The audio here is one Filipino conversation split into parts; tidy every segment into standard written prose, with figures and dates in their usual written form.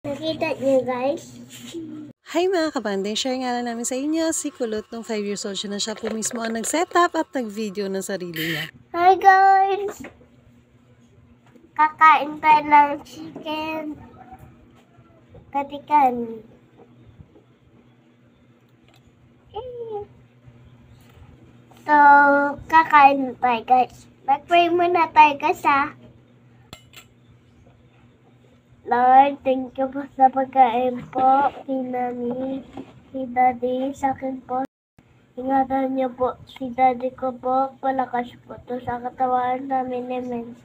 Nakita niyo guys? Hi mga kabande, share nga lang namin sa inyo si Kulot nung 5 years old siya na siya po mismo ang nag-setup at nag-video ng sarili niya. Hi guys! Kakain tayo ng chicken katikan. So, kakain tayo guys. Mag-pray muna tayo guys ha. Lord, thank you po sa pagkain po. Kinami, si Daddy, sa akin po. Ingatan niyo po si Daddy ko po. Palakas po to sa katawan namin. Amen.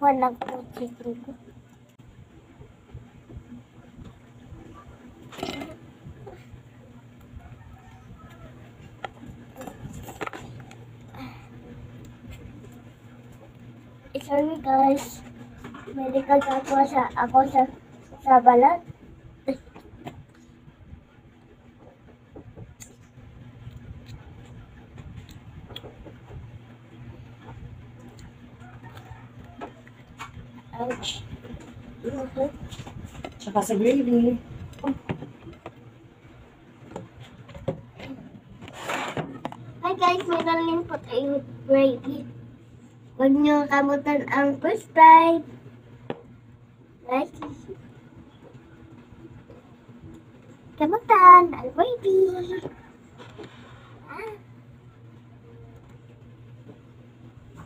Walang po chicken ko. Sorry guys, medical ako sa balat. Ouch. Tsaka sa gravy. Hi guys, meron din po tayo gravy. Huwag niyo kamutan ang subscribe. Like. Kamutan ang gravy.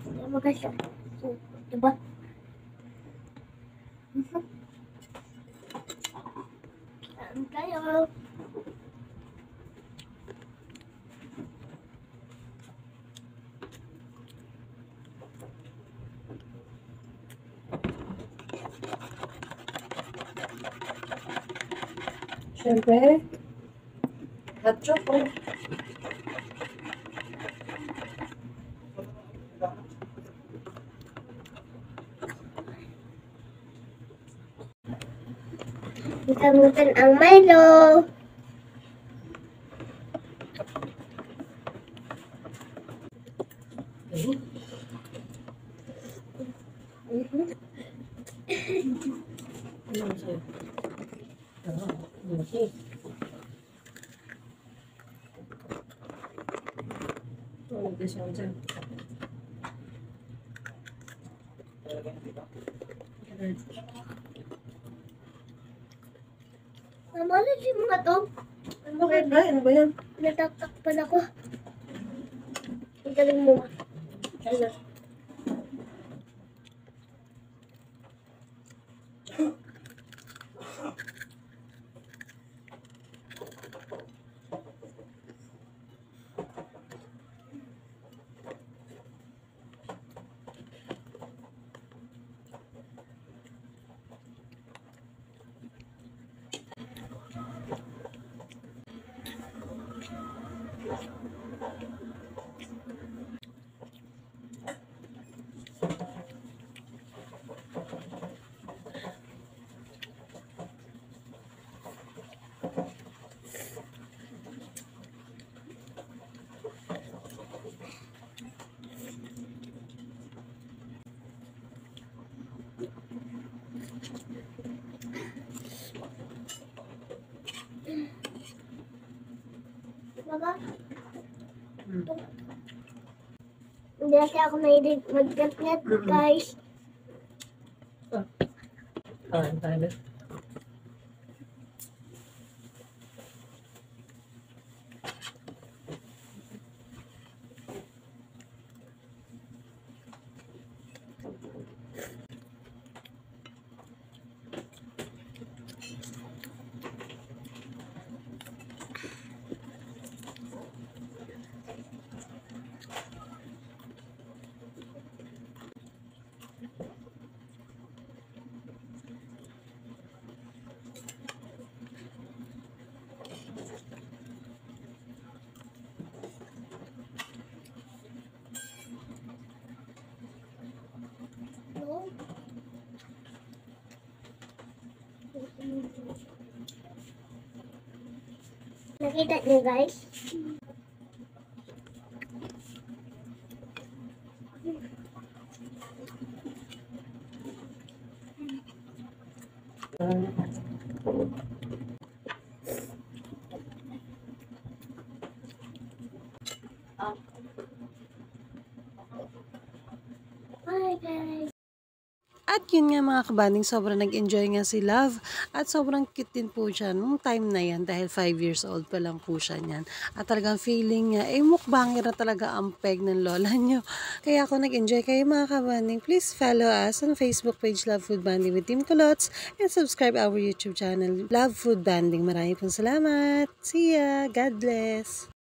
Diba guys? Diba? Saan kayo? Siyempre, hot chocolate. Kamutan ang Milo. Namala si mga to. Ano ba yan? Natatakpan ako. Ang galing mo. Ano? Baba? Hindi kasi ako mahilig mag-gat-gat, guys. Tayo. No? Nakita niyo guys? Bye guys! At yun nga mga kabanding, sobrang nag-enjoy nga si Love at sobrang cute din po siya nung time na yan dahil 5 years old pa lang po siya niyan. At talagang feeling niya, mukbanger na talaga ang peg ng lola niyo. Kaya ako nag-enjoy kayo mga kabanding. Please follow us on Facebook page Love Food Banding with Team Kulots and subscribe our YouTube channel Love Food Banding. Maraming pong salamat. See ya. God bless.